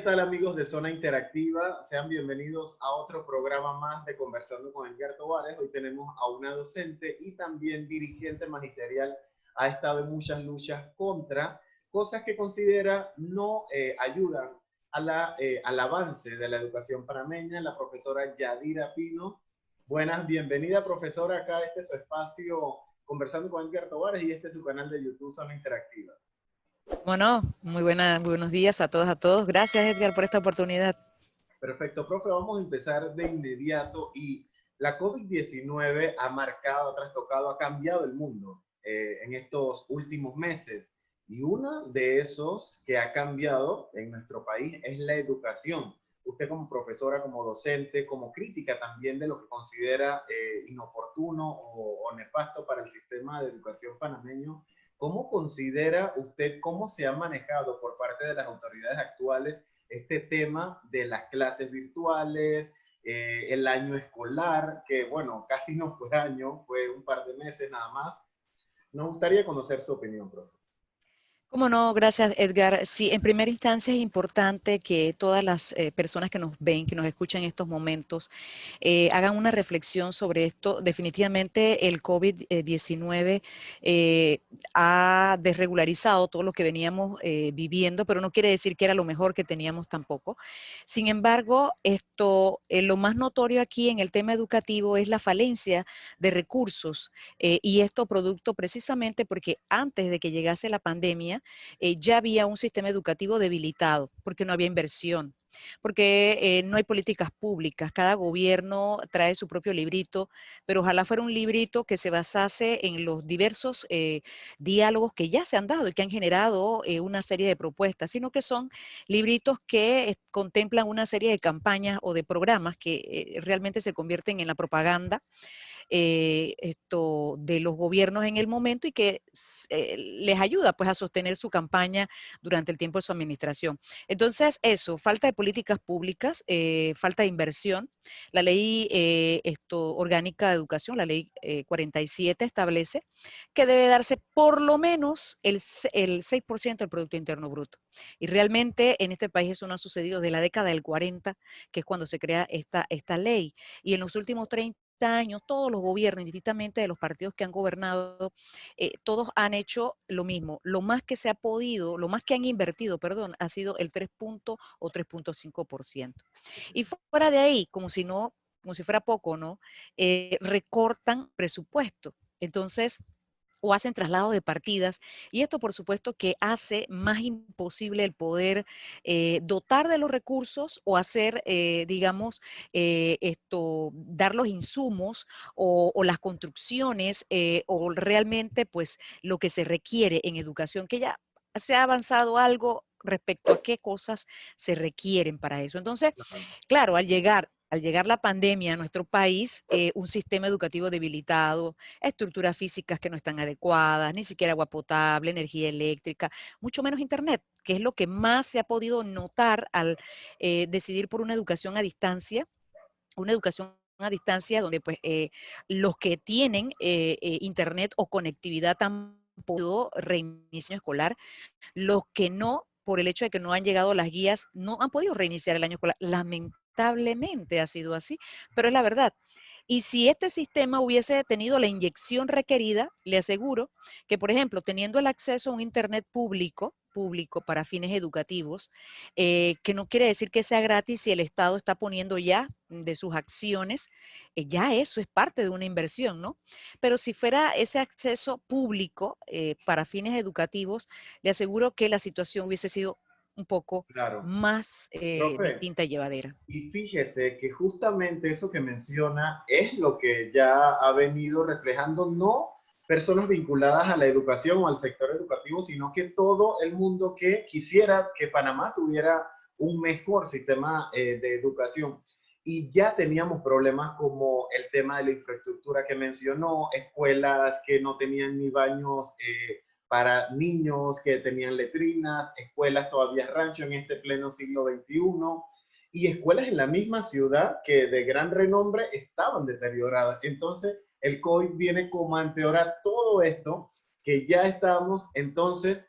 tal amigos de Zona Interactiva? Sean bienvenidos a otro programa más de Conversando con Edgar Tovares. Hoy tenemos a una docente y también dirigente magisterial. Ha estado en muchas luchas contra cosas que considera no ayudan al avance de la educación panameña, la profesora Yadira Pino. Buenas, bienvenida profesora acá a este su espacio Conversando con Edgar Tovares y este es su canal de YouTube Zona Interactiva. Bueno, muy buenos días a todas, a todos. Gracias, Edgar, por esta oportunidad. Perfecto, profe, vamos a empezar de inmediato y la COVID-19 ha marcado, ha trastocado, ha cambiado el mundo en estos últimos meses y uno de esos que ha cambiado en nuestro país es la educación. Usted como profesora, como docente, como crítica también de lo que considera inoportuno o nefasto para el sistema de educación panameño, ¿cómo considera usted cómo se ha manejado por parte de las autoridades actuales este tema de las clases virtuales, el año escolar, que bueno, casi no fue año, fue un par de meses nada más? Nos gustaría conocer su opinión, profe. Cómo no, gracias, Edgar. Sí, en primera instancia es importante que todas las personas que nos ven, que nos escuchan en estos momentos, hagan una reflexión sobre esto. Definitivamente el COVID-19 ha desregularizado todo lo que veníamos viviendo, pero no quiere decir que era lo mejor que teníamos tampoco. Sin embargo, lo más notorio aquí en el tema educativo es la falencia de recursos y esto producto precisamente porque antes de que llegase la pandemia, ya había un sistema educativo debilitado, porque no había inversión, porque no hay políticas públicas. Cada gobierno trae su propio librito, pero ojalá fuera un librito que se basase en los diversos diálogos que ya se han dado y que han generado una serie de propuestas, sino que son libritos que contemplan una serie de campañas o de programas que realmente se convierten en la propaganda de los gobiernos en el momento y que les ayuda pues a sostener su campaña durante el tiempo de su administración. Entonces eso, falta de políticas públicas, falta de inversión. La ley orgánica de educación, la ley 47 establece que debe darse por lo menos el 6% del Producto Interno Bruto. Y realmente en este país eso no ha sucedido desde la década del 40, que es cuando se crea esta ley. Y en los últimos 30 años, todos los gobiernos, indistintamente de los partidos que han gobernado, todos han hecho lo mismo. Lo más que se ha podido, lo más que han invertido, perdón, ha sido el 3 o 3,5%. Y fuera de ahí, como si fuera poco, ¿no? Recortan presupuesto. Entonces, o hacen traslado de partidas, y esto por supuesto que hace más imposible el poder dotar de los recursos o hacer, digamos, dar los insumos o las construcciones o realmente pues lo que se requiere en educación, que ya se ha avanzado algo respecto a qué cosas se requieren para eso. Entonces, claro, al llegar la pandemia a nuestro país, un sistema educativo debilitado, estructuras físicas que no están adecuadas, ni siquiera agua potable, energía eléctrica, mucho menos internet, que es lo que más se ha podido notar al decidir por una educación a distancia donde pues los que tienen internet o conectividad han podido reiniciar escolar, los que no, por el hecho de que no han llegado las guías, no han podido reiniciar el año escolar. Lamentablemente ha sido así, pero es la verdad. Y si este sistema hubiese tenido la inyección requerida, le aseguro que, por ejemplo, teniendo el acceso a un Internet público para fines educativos, que no quiere decir que sea gratis si el Estado está poniendo ya de sus acciones, ya eso es parte de una inversión, ¿no? Pero si fuera ese acceso público para fines educativos, le aseguro que la situación hubiese sido un poco Claro. más Profe, distinta y llevadera. y fíjese que justamente eso que menciona es lo que ya ha venido reflejando no personas vinculadas a la educación o al sector educativo, sino que todo el mundo que quisiera que Panamá tuviera un mejor sistema de educación. Y ya teníamos problemas como el tema de la infraestructura que mencionó, escuelas que no tenían ni baños para niños, que tenían letrinas, escuelas todavía rancho en este pleno siglo XXI y escuelas en la misma ciudad que de gran renombre estaban deterioradas. Entonces, el COVID viene como a empeorar todo esto que ya estábamos. Entonces,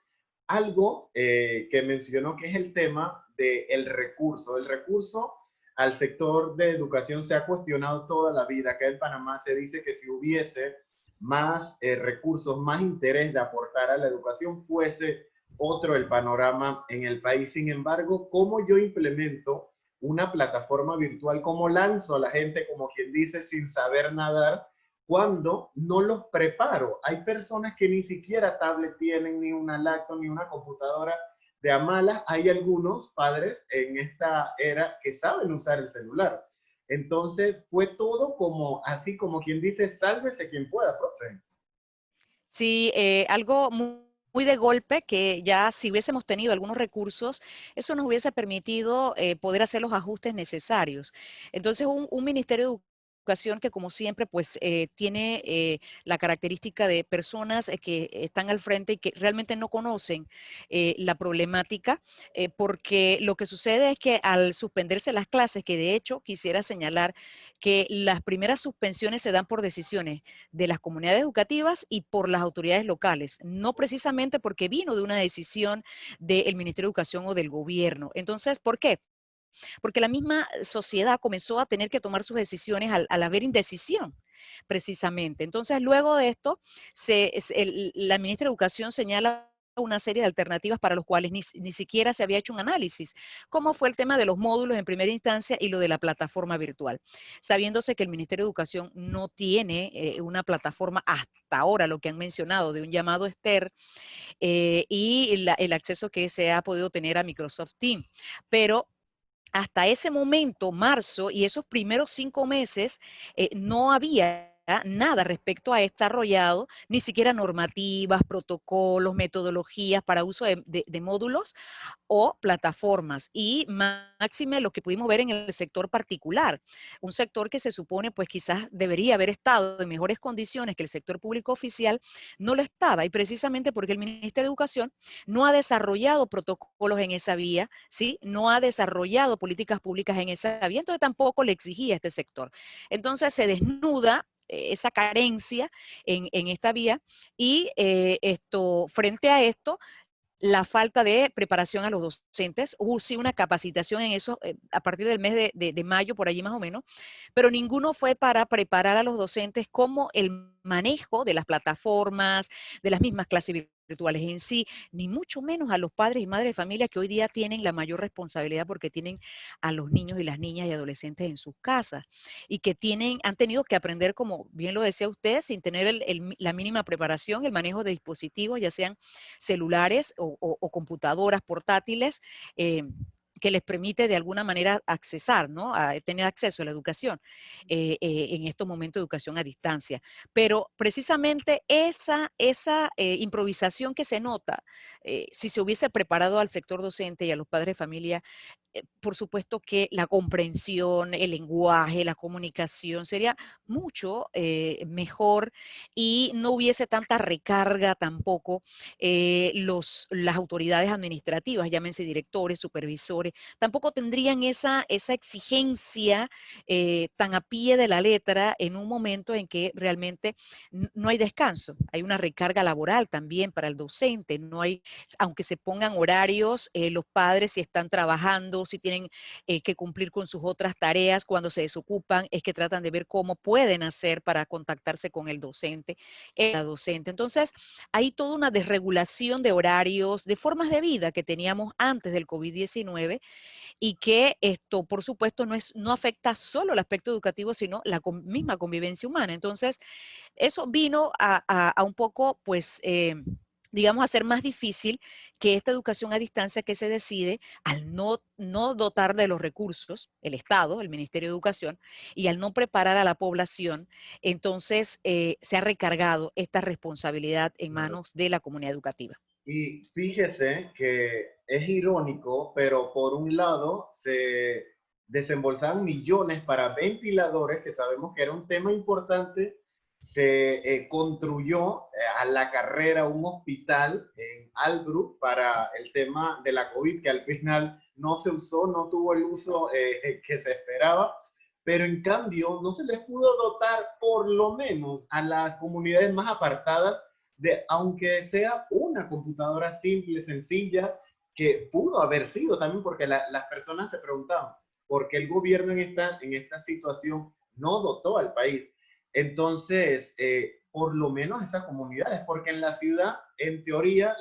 algo que mencionó que es el tema del recurso. El recurso al sector de educación se ha cuestionado toda la vida. Acá en Panamá se dice que si hubiese más recursos, más interés de aportar a la educación, fuese otro el panorama en el país. Sin embargo, ¿cómo yo implemento una plataforma virtual? ¿Cómo lanzo a la gente, como quien dice, sin saber nadar, cuando no los preparo? Hay personas que ni siquiera tablet tienen, ni una laptop, ni una computadora. De a malas, hay algunos padres en esta era que saben usar el celular. Entonces fue todo como, así como quien dice, sálvese quien pueda, profe. Sí, algo muy de golpe que ya si hubiésemos tenido algunos recursos, eso nos hubiese permitido poder hacer los ajustes necesarios. Entonces, un Ministerio de Educación que como siempre pues tiene la característica de personas que están al frente y que realmente no conocen la problemática, porque lo que sucede es que al suspenderse las clases, que de hecho quisiera señalar que las primeras suspensiones se dan por decisiones de las comunidades educativas y por las autoridades locales, no precisamente porque vino de una decisión del Ministerio de Educación o del gobierno. Entonces, ¿por qué? Porque la misma sociedad comenzó a tener que tomar sus decisiones al haber indecisión, precisamente. Entonces, luego de esto, la ministra de Educación señala una serie de alternativas para los cuales ni siquiera se había hecho un análisis, como fue el tema de los módulos en primera instancia y lo de la plataforma virtual. Sabiéndose que el Ministerio de Educación no tiene una plataforma hasta ahora, lo que han mencionado, de un llamado Esther, y el acceso que se ha podido tener a Microsoft Teams. Pero hasta ese momento, marzo, y esos primeros 5 meses, no había nada respecto a desarrollado, ni siquiera normativas, protocolos, metodologías para uso de módulos o plataformas. Y máxime lo que pudimos ver en el sector particular, un sector que se supone pues quizás debería haber estado en mejores condiciones que el sector público oficial, no lo estaba. Y precisamente porque el Ministerio de Educación no ha desarrollado protocolos en esa vía, ¿sí? No ha desarrollado políticas públicas en esa vía, entonces tampoco le exigía a este sector. Entonces se desnuda esa carencia en esta vía y frente a esto, la falta de preparación a los docentes. Hubo sí una capacitación en eso a partir del mes de mayo, por allí más o menos, pero ninguno fue para preparar a los docentes como el manejo de las plataformas, de las mismas clases virtuales en sí, ni mucho menos a los padres y madres de familia que hoy día tienen la mayor responsabilidad porque tienen a los niños y las niñas y adolescentes en sus casas y que han tenido que aprender, como bien lo decía usted, sin tener la mínima preparación, el manejo de dispositivos, ya sean celulares o computadoras portátiles, que les permite de alguna manera accesar, ¿no? A tener acceso a la educación en estos momentos de educación a distancia. Pero precisamente esa improvisación que se nota, si se hubiese preparado al sector docente y a los padres de familia, por supuesto que la comprensión, el lenguaje, la comunicación sería mucho mejor y no hubiese tanta recarga tampoco las autoridades administrativas, llámense directores, supervisores, tampoco tendrían esa exigencia tan a pie de la letra en un momento en que realmente no hay descanso. Hay una recarga laboral también para el docente, no hay, aunque se pongan horarios, los padres si están trabajando, si tienen que cumplir con sus otras tareas, cuando se desocupan, es que tratan de ver cómo pueden hacer para contactarse con el docente, la docente. Entonces, hay toda una desregulación de horarios, de formas de vida que teníamos antes del COVID-19 y que esto, por supuesto, no afecta solo el aspecto educativo, sino la misma convivencia humana. Entonces, eso vino a un poco, pues, digamos, a hacer más difícil que esta educación a distancia que se decide, al no dotar de los recursos, el Estado, el Ministerio de Educación, y al no preparar a la población, entonces se ha recargado esta responsabilidad en Claro. manos de la comunidad educativa. Y fíjese que es irónico, pero por un lado se desembolsaban millones para ventiladores, que sabemos que era un tema importante. Se construyó a la carrera un hospital en Albrook para el tema de la COVID, que al final no se usó, no tuvo el uso que se esperaba, pero en cambio no se les pudo dotar por lo menos a las comunidades más apartadas de, aunque sea una computadora simple, sencilla, que pudo haber sido también, porque las personas se preguntaban por qué el gobierno en esta situación no dotó al país. Entonces, por lo menos esas comunidades, porque en la ciudad, en teoría,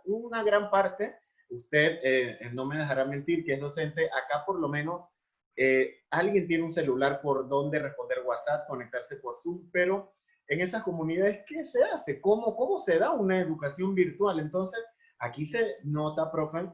una gran parte, usted no me dejará mentir que es docente, acá por lo menos alguien tiene un celular por donde responder WhatsApp, conectarse por Zoom, pero en esas comunidades, ¿qué se hace? ¿Cómo se da una educación virtual? Entonces, aquí se nota, profe,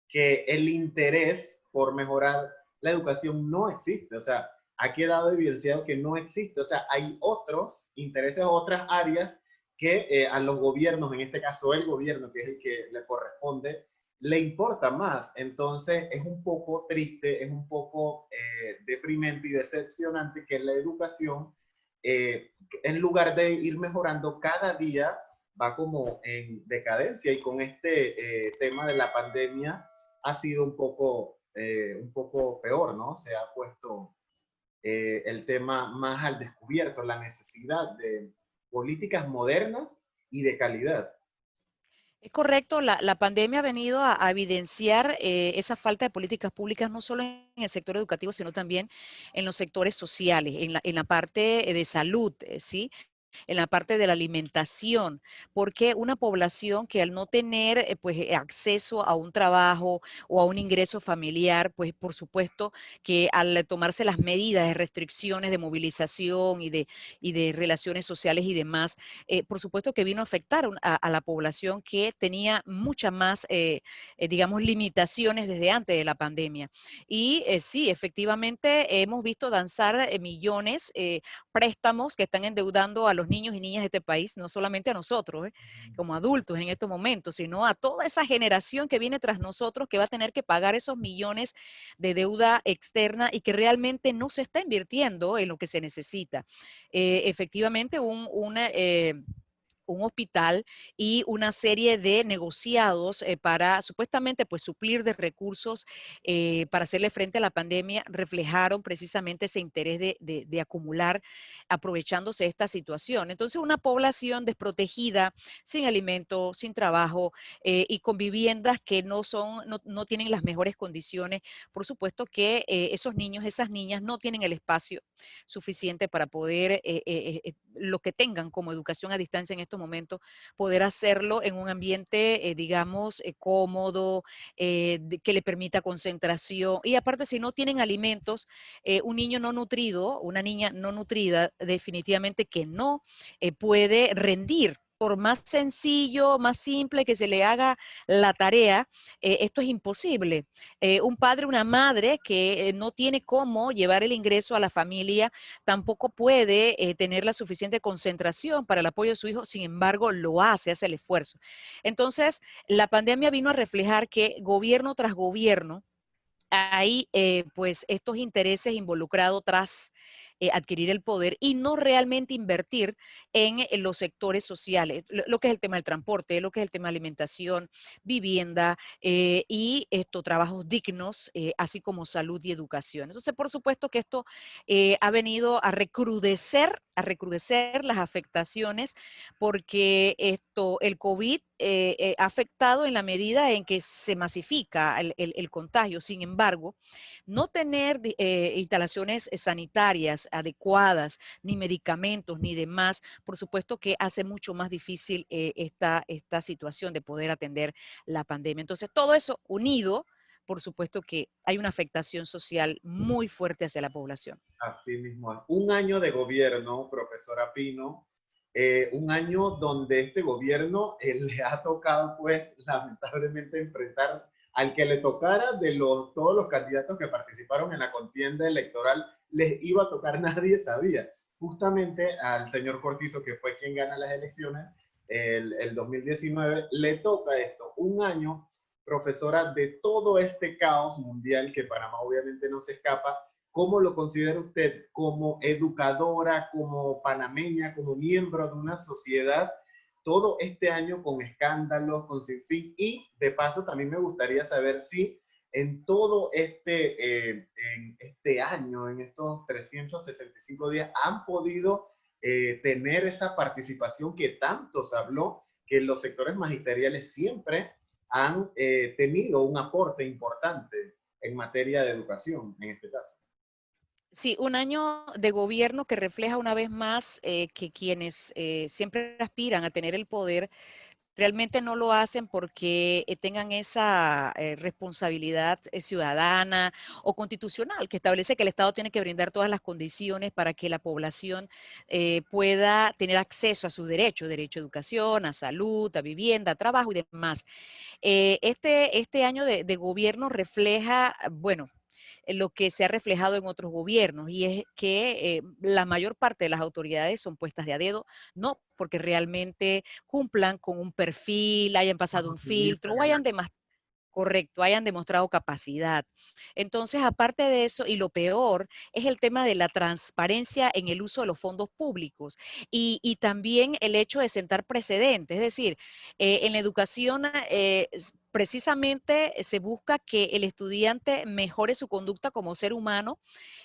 que el interés por mejorar la educación no existe. O sea, ha quedado evidenciado que no existe. O sea, hay otros intereses, otras áreas que a los gobiernos, en este caso el gobierno, que es el que le corresponde, le importa más. Entonces es un poco triste, es un poco deprimente y decepcionante que la educación, en lugar de ir mejorando cada día, va como en decadencia, y con este tema de la pandemia ha sido un poco peor, ¿no? Se ha puesto el tema más al descubierto, la necesidad de políticas modernas y de calidad. Es correcto, la pandemia ha venido a evidenciar esa falta de políticas públicas, no solo en el sector educativo, sino también en los sectores sociales, en la parte de salud, ¿sí? En la parte de la alimentación, porque una población que al no tener pues, acceso a un trabajo o a un ingreso familiar, pues por supuesto que al tomarse las medidas de restricciones de movilización y de relaciones sociales y demás, por supuesto que vino a afectar a la población que tenía muchas más, digamos, limitaciones desde antes de la pandemia. Y sí, efectivamente hemos visto danzar millones, préstamos que están endeudando a los niños y niñas de este país, no solamente a nosotros, como adultos en estos momentos, sino a toda esa generación que viene tras nosotros que va a tener que pagar esos millones de deuda externa y que realmente no se está invirtiendo en lo que se necesita. Efectivamente, un hospital y una serie de negociados para supuestamente pues suplir de recursos para hacerle frente a la pandemia reflejaron precisamente ese interés de acumular aprovechándose de esta situación. Entonces una población desprotegida, sin alimento, sin trabajo y con viviendas que no tienen las mejores condiciones, por supuesto que esos niños, esas niñas no tienen el espacio suficiente para poder lo que tengan como educación a distancia en estos momentos, poder hacerlo en un ambiente, digamos, cómodo, que le permita concentración. Y aparte, si no tienen alimentos, un niño no nutrido, una niña no nutrida, definitivamente que no puede rendir. Por más sencillo, más simple que se le haga la tarea, esto es imposible. Un padre, una madre que no tiene cómo llevar el ingreso a la familia, tampoco puede tener la suficiente concentración para el apoyo de su hijo, sin embargo, lo hace el esfuerzo. Entonces, la pandemia vino a reflejar que gobierno tras gobierno hay pues estos intereses involucrados tras adquirir el poder y no realmente invertir en los sectores sociales, lo que es el tema del transporte, lo que es el tema de alimentación, vivienda y trabajos dignos, así como salud y educación. Entonces, por supuesto que esto ha venido a recrudecer las afectaciones porque el COVID ha afectado en la medida en que se masifica el contagio. Sin embargo, no tener instalaciones sanitarias adecuadas, ni medicamentos, ni demás, por supuesto que hace mucho más difícil esta situación de poder atender la pandemia. Entonces, todo eso unido, por supuesto que hay una afectación social muy fuerte hacia la población. Así mismo es. Un año de gobierno, profesora Pino, un año donde este gobierno le ha tocado, pues, lamentablemente enfrentar al que le tocara de todos los candidatos que participaron en la contienda electoral, les iba a tocar, nadie sabía. Justamente al señor Cortizo, que fue quien gana las elecciones el 2019, le toca esto, un año, profesora, de todo este caos mundial que Panamá obviamente no se escapa. ¿Cómo lo considera usted como educadora, como panameña, como miembro de una sociedad, todo este año con escándalos, con sinfín? Y de paso también me gustaría saber si en todo en este año, en estos 365 días, han podido tener esa participación que tanto se habló, que los sectores magisteriales siempre han tenido un aporte importante en materia de educación, en este caso. Sí, un año de gobierno que refleja una vez más que quienes siempre aspiran a tener el poder realmente no lo hacen porque tengan esa responsabilidad ciudadana o constitucional que establece que el Estado tiene que brindar todas las condiciones para que la población pueda tener acceso a sus derechos, derecho a educación, a salud, a vivienda, a trabajo y demás. Este año de gobierno refleja, bueno, lo que se ha reflejado en otros gobiernos, y es que la mayor parte de las autoridades son puestas de a dedo, no porque realmente cumplan con un perfil, hayan pasado un filtro o hayan correcto, hayan demostrado capacidad. Entonces, aparte de eso, y lo peor, es el tema de la transparencia en el uso de los fondos públicos y también el hecho de sentar precedentes. Es decir, en la educación precisamente se busca que el estudiante mejore su conducta como ser humano,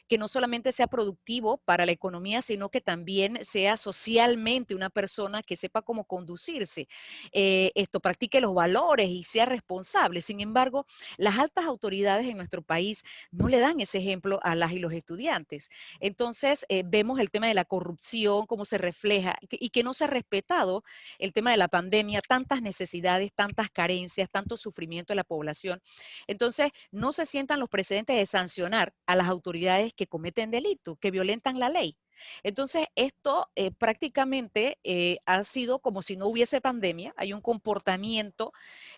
que no solamente sea productivo para la economía, sino que también sea socialmente una persona que sepa cómo conducirse, esto practique los valores y sea responsable. Sin embargo, las altas autoridades en nuestro país no le dan ese ejemplo a las y los estudiantes. Entonces, vemos el tema de la corrupción, cómo se refleja y que no se ha respetado el tema de la pandemia, tantas necesidades, tantas carencias, tanto sufrimiento de la población. Entonces, no se sientan los precedentes de sancionar a las autoridades que cometen delitos, que violentan la ley. Entonces, esto prácticamente ha sido como si no hubiese pandemia. Hay un comportamiento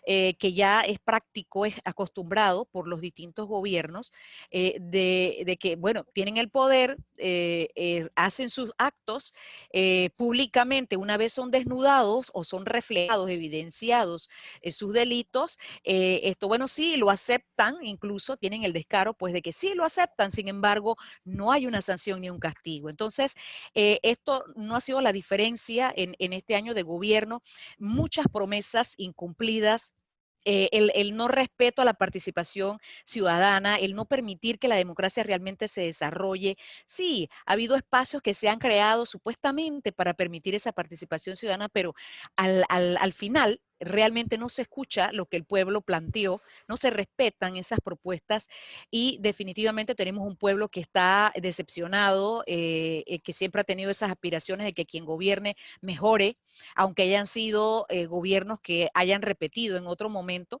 que ya es práctico, es acostumbrado por los distintos gobiernos, de que, bueno, tienen el poder, hacen sus actos públicamente, una vez son desnudados o son reflejados, evidenciados sus delitos, esto, bueno, sí, lo aceptan, incluso tienen el descaro, pues, de que sí lo aceptan, sin embargo, no hay una sanción ni un castigo. Entonces, esto no ha sido la diferencia en este año de gobierno, muchas promesas incumplidas, el no respeto a la participación ciudadana, el no permitir que la democracia realmente se desarrolle. Sí, ha habido espacios que se han creado supuestamente para permitir esa participación ciudadana, pero al final realmente no se escucha lo que el pueblo planteó, no se respetan esas propuestas y definitivamente tenemos un pueblo que está decepcionado, que siempre ha tenido esas aspiraciones de que quien gobierne mejore, aunque hayan sido gobiernos que hayan repetido en otro momento.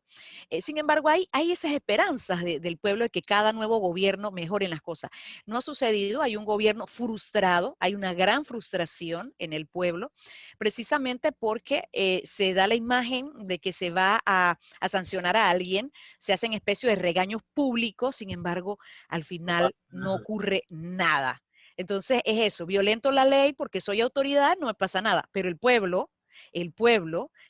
Sin embargo, hay esas esperanzas del pueblo de que cada nuevo gobierno mejore las cosas. No ha sucedido, hay un gobierno frustrado, hay una gran frustración en el pueblo, precisamente porque se da la imagen de que se va a sancionar a alguien, se hacen especies de regaños públicos, sin embargo, al No pasa final no nada. ocurre nada. Entonces es eso, violento la ley porque soy autoridad, no me pasa nada, pero el pueblo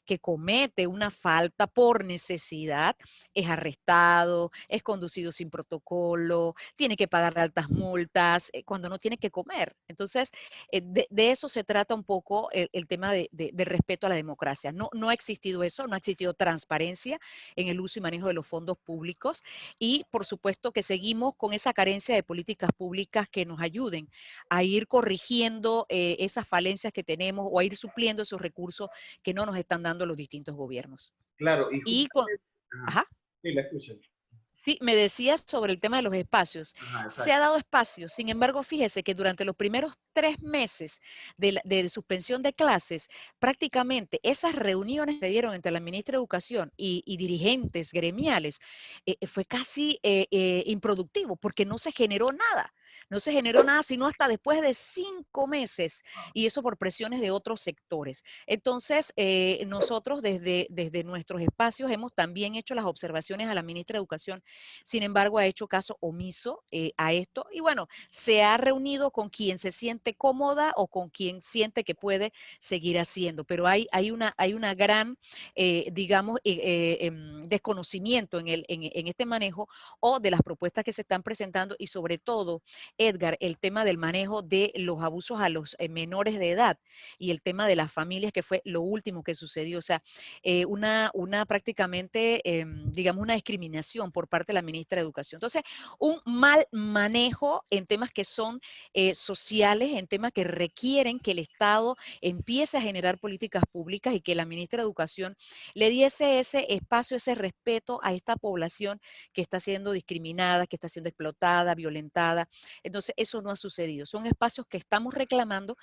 que comete una falta por necesidad es arrestado, es conducido sin protocolo, tiene que pagar altas multas cuando no tiene que comer. Entonces, de eso se trata un poco el tema de respeto a la democracia. No ha existido eso, no ha existido transparencia en el uso y manejo de los fondos públicos y por supuesto que seguimos con esa carencia de políticas públicas que nos ayuden a ir corrigiendo esas falencias que tenemos o a ir supliendo esos recursos que no nos están dando los distintos gobiernos. Claro, y Y con, justamente, ajá, ajá, sí, la escucho. sí, me decías sobre el tema de los espacios. Ajá, Se ha exacto. dado espacio, sin embargo, fíjese que durante los primeros 3 meses de suspensión de clases, prácticamente esas reuniones que dieron entre la ministra de Educación y dirigentes gremiales fue casi improductivo porque no se generó nada. No se generó nada sino hasta después de 5 meses y eso por presiones de otros sectores. Entonces, nosotros desde nuestros espacios hemos también hecho las observaciones a la ministra de Educación. Sin embargo, ha hecho caso omiso a esto y bueno, se ha reunido con quien se siente cómoda o con quien siente que puede seguir haciendo, pero hay una gran, digamos, desconocimiento en este manejo o de las propuestas que se están presentando y sobre todo Edgar, el tema del manejo de los abusos a los menores de edad y el tema de las familias, que fue lo último que sucedió. O sea, una prácticamente, digamos, una discriminación por parte de la ministra de Educación. Entonces, un mal manejo en temas que son sociales, en temas que requieren que el Estado empiece a generar políticas públicas y que la ministra de Educación le diese ese espacio, ese respeto a esta población que está siendo discriminada, que está siendo explotada, violentada. Entonces, eso no ha sucedido. Son espacios que estamos reclamando,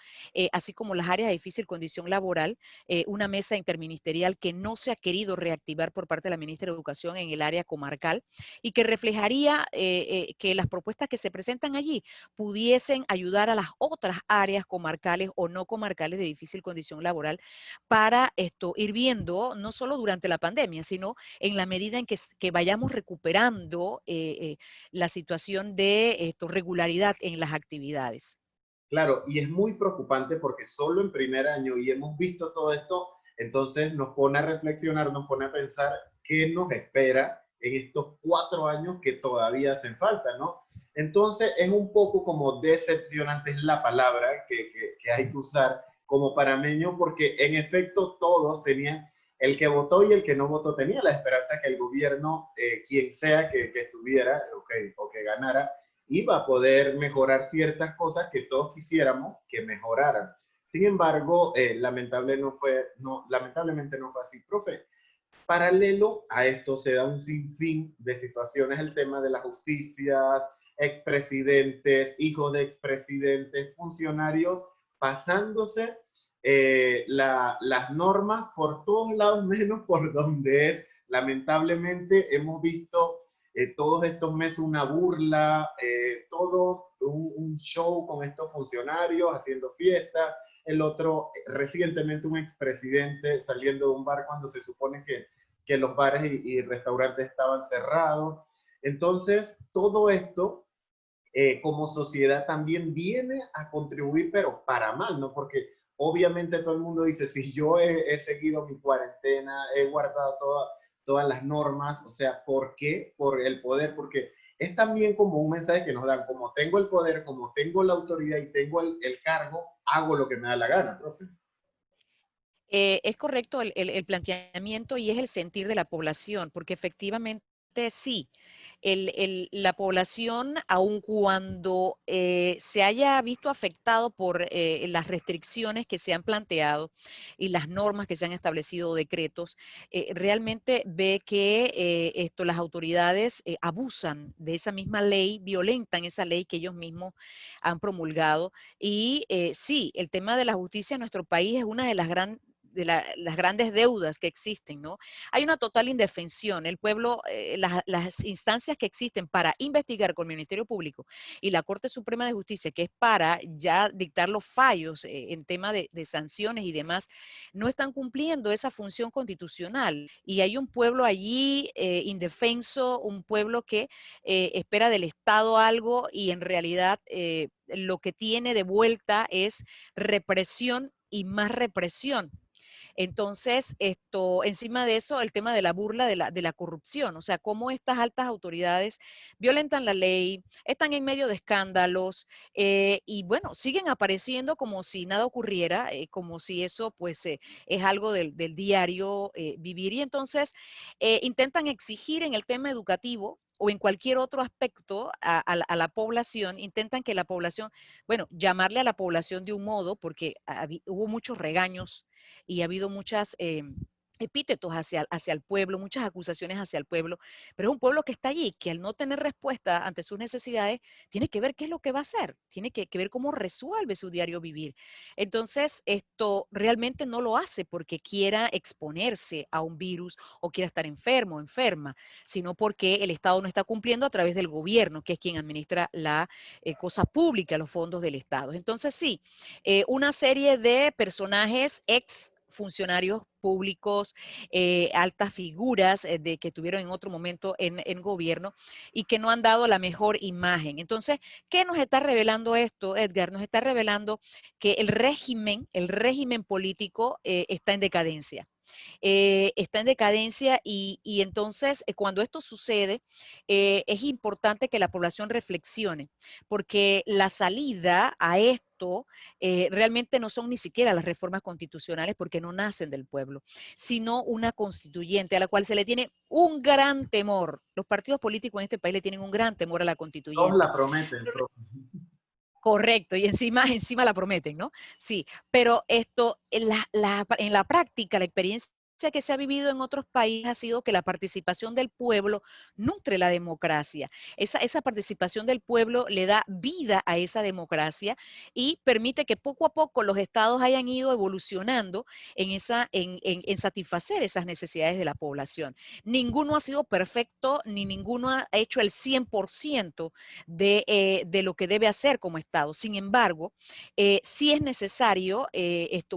así como las áreas de difícil condición laboral, una mesa interministerial que no se ha querido reactivar por parte de la ministra de Educación en el área comarcal y que reflejaría que las propuestas que se presentan allí pudiesen ayudar a las otras áreas comarcales o no comarcales de difícil condición laboral para esto ir viendo, no solo durante la pandemia, sino en la medida en que vayamos recuperando la situación de regularidad en las actividades. Claro, y es muy preocupante porque solo en primer año y hemos visto todo esto, entonces nos pone a reflexionar, nos pone a pensar qué nos espera en estos 4 años que todavía hacen falta, ¿no? Entonces es un poco como decepcionante es la palabra que hay que usar como parameño porque en efecto todos tenían, el que votó y el que no votó tenía la esperanza que el gobierno, quien sea que estuviera o que ganara, iba a poder mejorar ciertas cosas que todos quisiéramos que mejoraran. Sin embargo, lamentablemente no fue así, profe. Paralelo a esto se da un sinfín de situaciones, el tema de las justicias, expresidentes, hijos de expresidentes, funcionarios, pasándose las normas por todos lados, menos por donde es. Lamentablemente hemos visto todos estos meses una burla, todo un show con estos funcionarios haciendo fiesta, el otro, recientemente un expresidente saliendo de un bar cuando se supone que los bares y restaurantes estaban cerrados. Entonces, todo esto como sociedad también viene a contribuir, pero para mal, ¿no? Porque obviamente todo el mundo dice, si yo he seguido mi cuarentena, he guardado todas las normas, o sea, ¿por qué? Por el poder, porque es también como un mensaje que nos dan, como tengo el poder, como tengo la autoridad y tengo el cargo, hago lo que me da la gana, profe. Es correcto el planteamiento y es el sentir de la población, porque efectivamente sí, la población, aun cuando se haya visto afectado por las restricciones que se han planteado y las normas que se han establecido, decretos, realmente ve que las autoridades abusan de esa misma ley, violentan esa ley que ellos mismos han promulgado. Y sí, el tema de la justicia en nuestro país es una de las grandes deudas que existen, ¿no? Hay una total indefensión. El pueblo, las instancias que existen para investigar con el Ministerio Público y la Corte Suprema de Justicia, que es para ya dictar los fallos en tema de sanciones y demás, no están cumpliendo esa función constitucional. Y hay un pueblo allí indefenso, un pueblo que espera del Estado algo y en realidad lo que tiene de vuelta es represión y más represión. Entonces, encima de eso, el tema de la burla de la corrupción, o sea, cómo estas altas autoridades violentan la ley, están en medio de escándalos y bueno, siguen apareciendo como si nada ocurriera, como si eso pues es algo del diario vivir. Y entonces intentan exigir en el tema educativo o en cualquier otro aspecto a la población, intentan que la población, bueno, llamarle a la población de un modo, porque hubo muchos regaños y ha habido muchas epítetos hacia el pueblo, muchas acusaciones hacia el pueblo, pero es un pueblo que está allí, que al no tener respuesta ante sus necesidades, tiene que ver qué es lo que va a hacer, tiene que ver cómo resuelve su diario vivir. Entonces, esto realmente no lo hace porque quiera exponerse a un virus o quiera estar enfermo o enferma, sino porque el Estado no está cumpliendo a través del gobierno, que es quien administra la cosa pública, los fondos del Estado. Entonces, sí, una serie de personajes ex funcionarios públicos, altas figuras de que tuvieron en otro momento en gobierno y que no han dado la mejor imagen. Entonces, ¿qué nos está revelando esto, Edgar? Nos está revelando que el régimen político está en decadencia. está en decadencia y entonces cuando esto sucede, es importante que la población reflexione, porque la salida a esto realmente no son ni siquiera las reformas constitucionales porque no nacen del pueblo, sino una constituyente a la cual se le tiene un gran temor. Los partidos políticos en este país le tienen un gran temor a la Todos constituyente. la prometen, profe. Correcto, y encima la prometen, ¿no? Sí, pero esto, en la práctica, la experiencia que se ha vivido en otros países ha sido que la participación del pueblo nutre la democracia. Esa participación del pueblo le da vida a esa democracia y permite que poco a poco los estados hayan ido evolucionando en satisfacer esas necesidades de la población. Ninguno ha sido perfecto, ni ninguno ha hecho el 100% de lo que debe hacer como Estado. Sin embargo, sí es necesario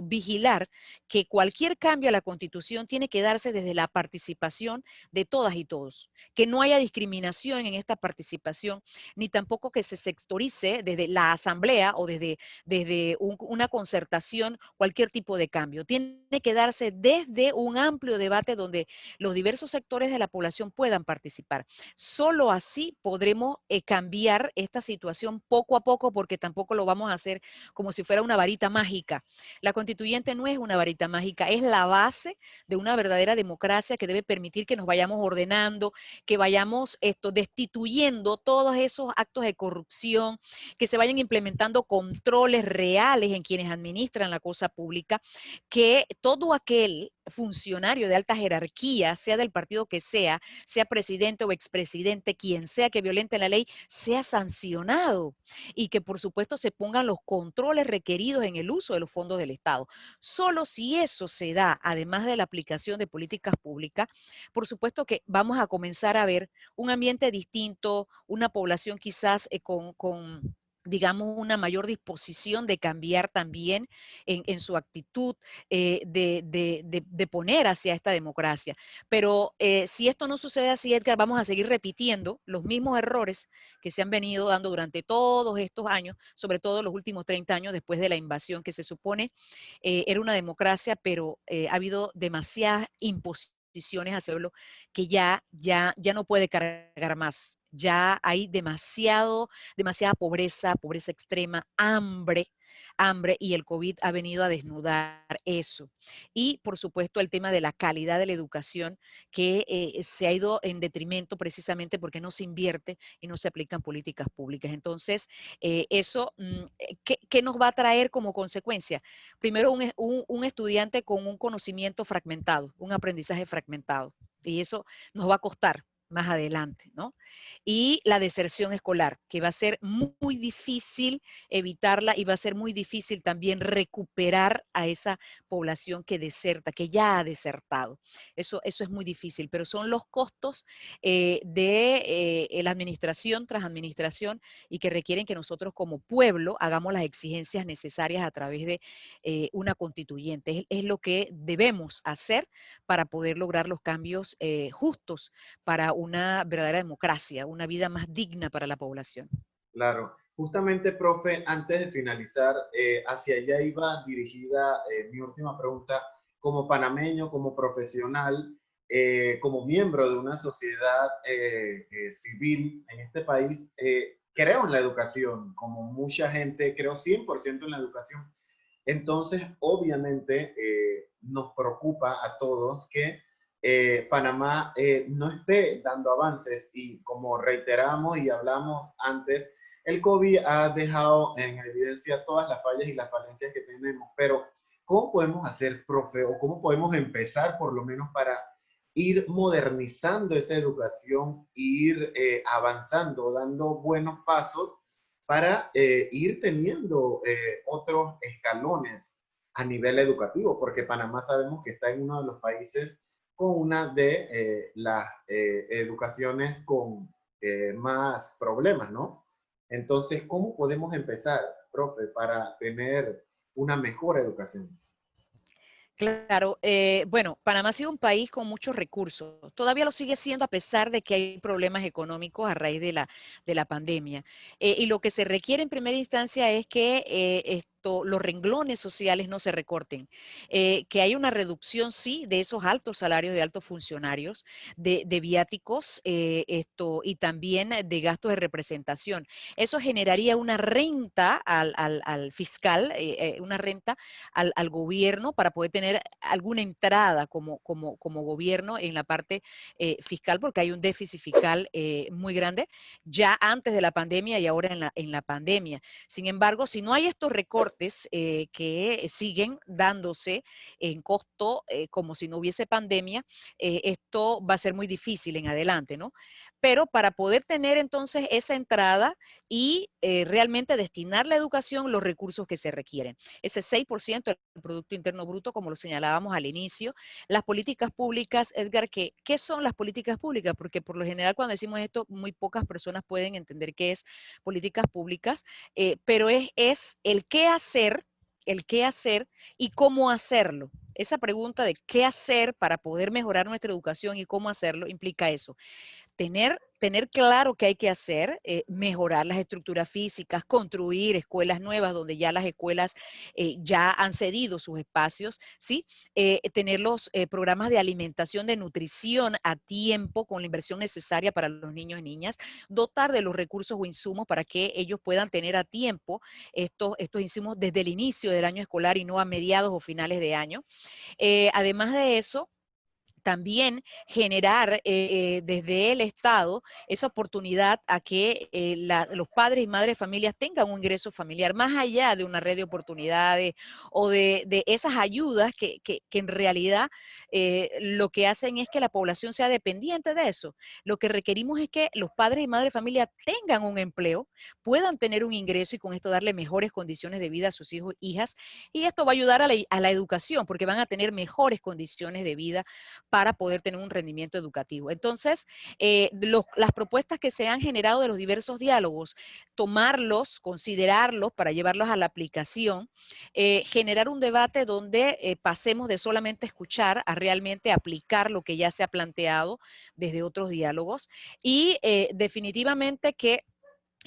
vigilar que cualquier cambio a la Constitución tiene que darse desde la participación de todas y todos, que no haya discriminación en esta participación, ni tampoco que se sectorice desde la Asamblea o desde una concertación cualquier tipo de cambio. Tiene que darse desde un amplio debate donde los diversos sectores de la población puedan participar. Solo así podremos cambiar esta situación poco a poco, porque tampoco lo vamos a hacer como si fuera una varita mágica. La constituyente no es una varita mágica, es la base de una verdadera democracia que debe permitir que nos vayamos ordenando, que vayamos destituyendo todos esos actos de corrupción, que se vayan implementando controles reales en quienes administran la cosa pública, que todo aquel funcionario de alta jerarquía, sea del partido que sea presidente o expresidente, quien sea que violente la ley, sea sancionado y que por supuesto se pongan los controles requeridos en el uso de los fondos del Estado. Solo si eso se da, además de la aplicación de políticas públicas, por supuesto que vamos a comenzar a ver un ambiente distinto, una población quizás con digamos, una mayor disposición de cambiar también en su actitud, de poner hacia esta democracia. Pero si esto no sucede así, Edgar, vamos a seguir repitiendo los mismos errores que se han venido dando durante todos estos años, sobre todo los últimos 30 años después de la invasión, que se supone era una democracia, pero ha habido demasiadas imposiciones hacia el pueblo que ya no puede cargar más. Ya hay demasiada pobreza, pobreza extrema, hambre, y el COVID ha venido a desnudar eso. Y, por supuesto, el tema de la calidad de la educación, que se ha ido en detrimento precisamente porque no se invierte y no se aplican políticas públicas. Entonces, eso, ¿qué nos va a traer como consecuencia? Primero, un estudiante con un conocimiento fragmentado, un aprendizaje fragmentado. Y eso nos va a costar más adelante, ¿no? Y la deserción escolar, que va a ser muy difícil evitarla y va a ser muy difícil también recuperar a esa población que deserta, que ya ha desertado. Eso es muy difícil, pero son los costos de la administración tras administración y que requieren que nosotros como pueblo hagamos las exigencias necesarias a través de una constituyente. Es lo que debemos hacer para poder lograr los cambios justos para una verdadera democracia, una vida más digna para la población. Claro. Justamente, profe, antes de finalizar, hacia allá iba dirigida mi última pregunta. Como panameño, como profesional, como miembro de una sociedad civil en este país, creo en la educación, como mucha gente, creo 100% en la educación. Entonces, obviamente, nos preocupa a todos que Panamá no esté dando avances y como reiteramos y hablamos antes, el COVID ha dejado en evidencia todas las fallas y las falencias que tenemos, pero ¿cómo podemos hacer, profe, o cómo podemos empezar por lo menos para ir modernizando esa educación, ir avanzando, dando buenos pasos para ir teniendo otros escalones a nivel educativo? Porque Panamá sabemos que está en uno de los países con una de las educaciones con más problemas, ¿no? Entonces, ¿cómo podemos empezar, profe, para tener una mejor educación? Claro, bueno, Panamá ha sido un país con muchos recursos. Todavía lo sigue siendo a pesar de que hay problemas económicos a raíz de la pandemia. Y lo que se requiere en primera instancia es que los renglones sociales no se recorten, que hay una reducción, sí, de esos altos salarios de altos funcionarios, de viáticos, y también de gastos de representación. Eso generaría una renta al fiscal, una renta al gobierno para poder tener alguna entrada como gobierno en la parte fiscal, porque hay un déficit fiscal muy grande ya antes de la pandemia y ahora en la pandemia. Sin embargo, si no hay estos recortes que siguen dándose en costo como si no hubiese pandemia, esto va a ser muy difícil en adelante, ¿no? Pero para poder tener entonces esa entrada y realmente destinar la educación los recursos que se requieren. Ese 6% del Producto Interno Bruto, como lo señalábamos al inicio. Las políticas públicas, Edgar, ¿qué son las políticas públicas? Porque por lo general cuando decimos esto, muy pocas personas pueden entender qué es políticas públicas, pero es el qué hacer y cómo hacerlo. Esa pregunta de qué hacer para poder mejorar nuestra educación y cómo hacerlo implica eso. Tener claro qué hay que hacer, mejorar las estructuras físicas, construir escuelas nuevas donde ya las escuelas ya han cedido sus espacios, ¿sí? Tener los programas de alimentación, de nutrición a tiempo con la inversión necesaria para los niños y niñas, dotar de los recursos o insumos para que ellos puedan tener a tiempo estos insumos desde el inicio del año escolar y no a mediados o finales de año. Además de eso, también generar desde el Estado esa oportunidad a que los padres y madres de familias tengan un ingreso familiar, más allá de una red de oportunidades o de esas ayudas que en realidad lo que hacen es que la población sea dependiente de eso. Lo que requerimos es que los padres y madres de familia tengan un empleo, puedan tener un ingreso y con esto darle mejores condiciones de vida a sus hijos e hijas, y esto va a ayudar a la educación porque van a tener mejores condiciones de vida para poder tener un rendimiento educativo. Entonces, las propuestas que se han generado de los diversos diálogos, tomarlos, considerarlos para llevarlos a la aplicación, generar un debate donde pasemos de solamente escuchar a realmente aplicar lo que ya se ha planteado desde otros diálogos y definitivamente que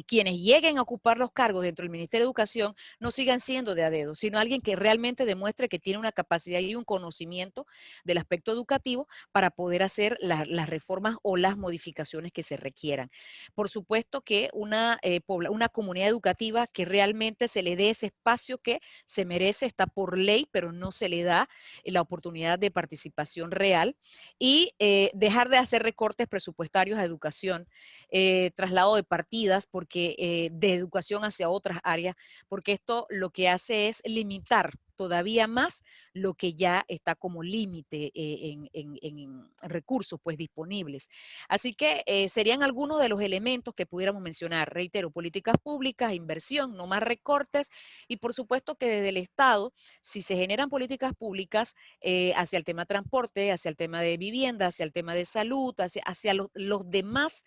quienes lleguen a ocupar los cargos dentro del Ministerio de Educación no sigan siendo de a dedo, sino alguien que realmente demuestre que tiene una capacidad y un conocimiento del aspecto educativo para poder hacer las reformas o las modificaciones que se requieran. Por supuesto que una comunidad educativa que realmente se le dé ese espacio que se merece, está por ley, pero no se le da la oportunidad de participación real y dejar de hacer recortes presupuestarios a educación, traslado de partidas, porque de educación hacia otras áreas, porque esto lo que hace es limitar todavía más lo que ya está como límite en recursos pues disponibles. Así que serían algunos de los elementos que pudiéramos mencionar. Reitero, políticas públicas, inversión, no más recortes y por supuesto que desde el Estado, si se generan políticas públicas hacia el tema transporte, hacia el tema de vivienda, hacia el tema de salud, hacia los demás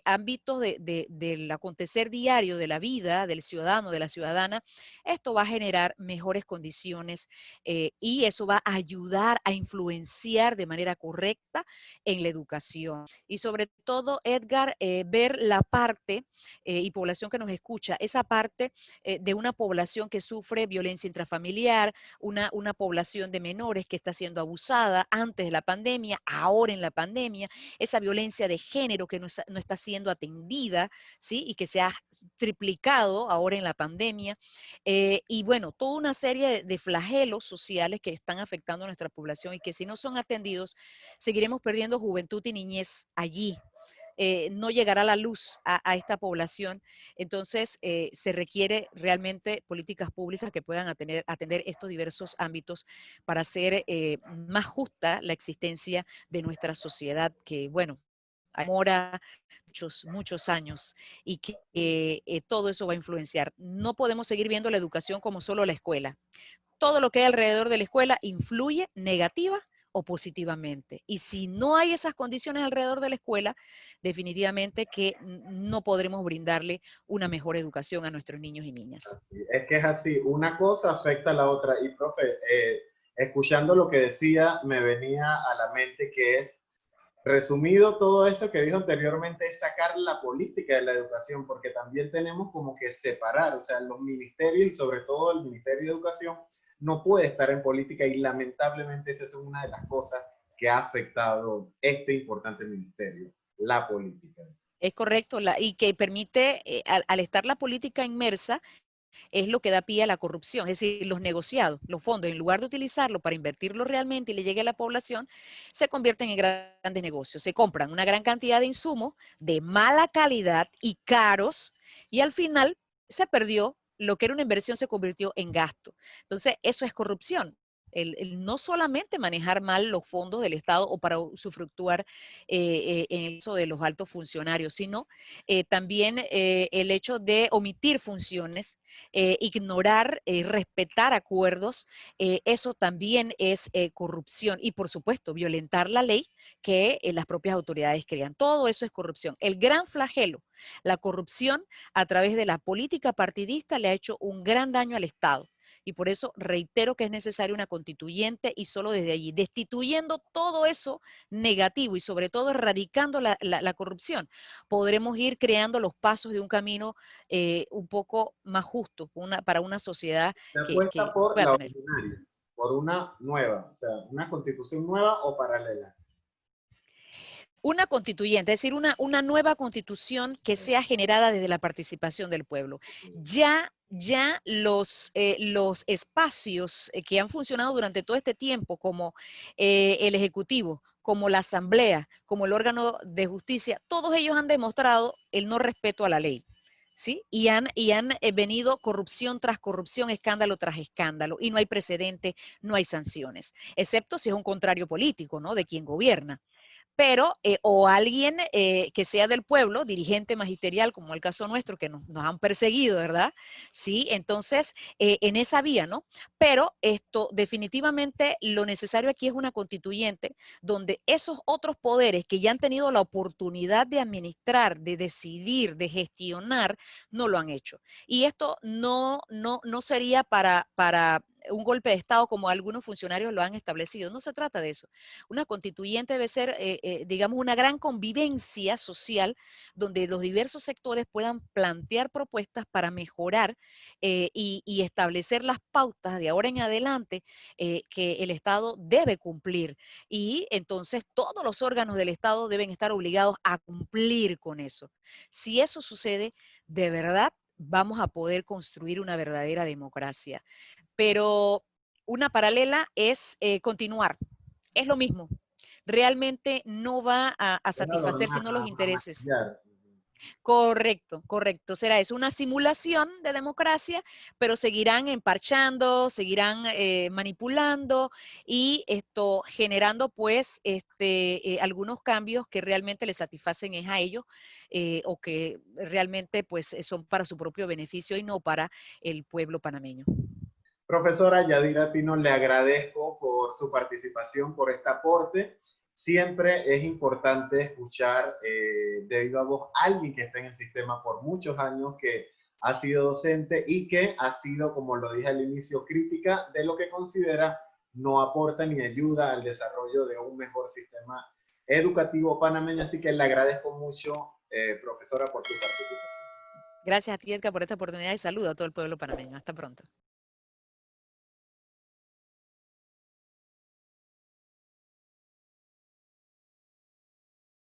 ámbitos del acontecer diario de la vida del ciudadano, de la ciudadana, esto va a generar mejores condiciones y eso va a ayudar a influenciar de manera correcta en la educación. Y sobre todo, Edgar, ver la parte y población que nos escucha, esa parte de una población que sufre violencia intrafamiliar, una población de menores que está siendo abusada antes de la pandemia, ahora en la pandemia, esa violencia de género que no está siendo atendida, ¿sí? Y que se ha triplicado ahora en la pandemia. Y bueno, toda una serie de flagelos sociales que están afectando a nuestra población y que si no son atendidos, seguiremos perdiendo juventud y niñez allí. No llegará la luz a esta población. Entonces, se requiere realmente políticas públicas que puedan atender estos diversos ámbitos para hacer más justa la existencia de nuestra sociedad, que, bueno, demora muchos años y que todo eso va a influenciar. No podemos seguir viendo la educación como solo la escuela. Todo lo que hay alrededor de la escuela influye negativa o positivamente. Y si no hay esas condiciones alrededor de la escuela, definitivamente que no podremos brindarle una mejor educación a nuestros niños y niñas. Es que es así, una cosa afecta a la otra. Y profe, escuchando lo que decía, me venía a la mente que es Resumido, todo eso que dijo anteriormente es sacar la política de la educación, porque también tenemos como que separar, o sea, los ministerios y sobre todo el Ministerio de Educación no puede estar en política y lamentablemente esa es una de las cosas que ha afectado este importante ministerio, la política. Es correcto, y que permite, al estar la política inmersa, es lo que da pie a la corrupción, es decir, los negociados, los fondos, en lugar de utilizarlo para invertirlo realmente y le llegue a la población, se convierten en grandes negocios. Se compran una gran cantidad de insumos de mala calidad y caros, y al final se perdió lo que era una inversión, se convirtió en gasto. Entonces, eso es corrupción. El no solamente manejar mal los fondos del Estado o para usufructuar en el caso de los altos funcionarios, sino también el hecho de omitir funciones, ignorar, respetar acuerdos, eso también es corrupción. Y por supuesto, violentar la ley que las propias autoridades crean. Todo eso es corrupción. El gran flagelo, la corrupción a través de la política partidista le ha hecho un gran daño al Estado. Y por eso reitero que es necesaria una constituyente y solo desde allí, destituyendo todo eso negativo y sobre todo erradicando la corrupción, podremos ir creando los pasos de un camino un poco más justo para una sociedad Se que apuesta por pueda la tener. originaria, por una nueva, o sea, una constitución nueva o paralela. Una constituyente, es decir, una nueva constitución que sea generada desde la participación del pueblo. Ya los espacios que han funcionado durante todo este tiempo, como el Ejecutivo, como la Asamblea, como el órgano de justicia, todos ellos han demostrado el no respeto a la ley. ¿Sí? Y han venido corrupción tras corrupción, escándalo tras escándalo, y no hay precedente, no hay sanciones, excepto si es un contrario político, ¿no? De quien gobierna, pero o alguien que sea del pueblo, dirigente magisterial, como el caso nuestro, que nos han perseguido, ¿verdad? Sí, entonces, en esa vía, ¿no? Pero esto, definitivamente, lo necesario aquí es una constituyente donde esos otros poderes que ya han tenido la oportunidad de administrar, de decidir, de gestionar, no lo han hecho. Y esto no sería para un golpe de Estado como algunos funcionarios lo han establecido. No se trata de eso. Una constituyente debe ser, digamos, una gran convivencia social donde los diversos sectores puedan plantear propuestas para mejorar y establecer las pautas de ahora en adelante que el Estado debe cumplir. Y entonces todos los órganos del Estado deben estar obligados a cumplir con eso. Si eso sucede, de verdad vamos a poder construir una verdadera democracia. Pero una paralela es continuar, es lo mismo. Realmente no va a Es satisfacer adornar, sino los a intereses. maquillar. Correcto, correcto. Será eso, una simulación de democracia, pero seguirán emparchando, seguirán manipulando y esto generando pues algunos cambios que realmente les satisfacen es a ellos o que realmente pues son para su propio beneficio y no para el pueblo panameño. Profesora Yadira Pino, le agradezco por su participación, por este aporte. Siempre es importante escuchar de viva voz a alguien que está en el sistema por muchos años, que ha sido docente y que ha sido, como lo dije al inicio, crítica de lo que considera no aporta ni ayuda al desarrollo de un mejor sistema educativo panameño. Así que le agradezco mucho, profesora, por su participación. Gracias a ti, Edgar, por esta oportunidad y saludo a todo el pueblo panameño. Hasta pronto.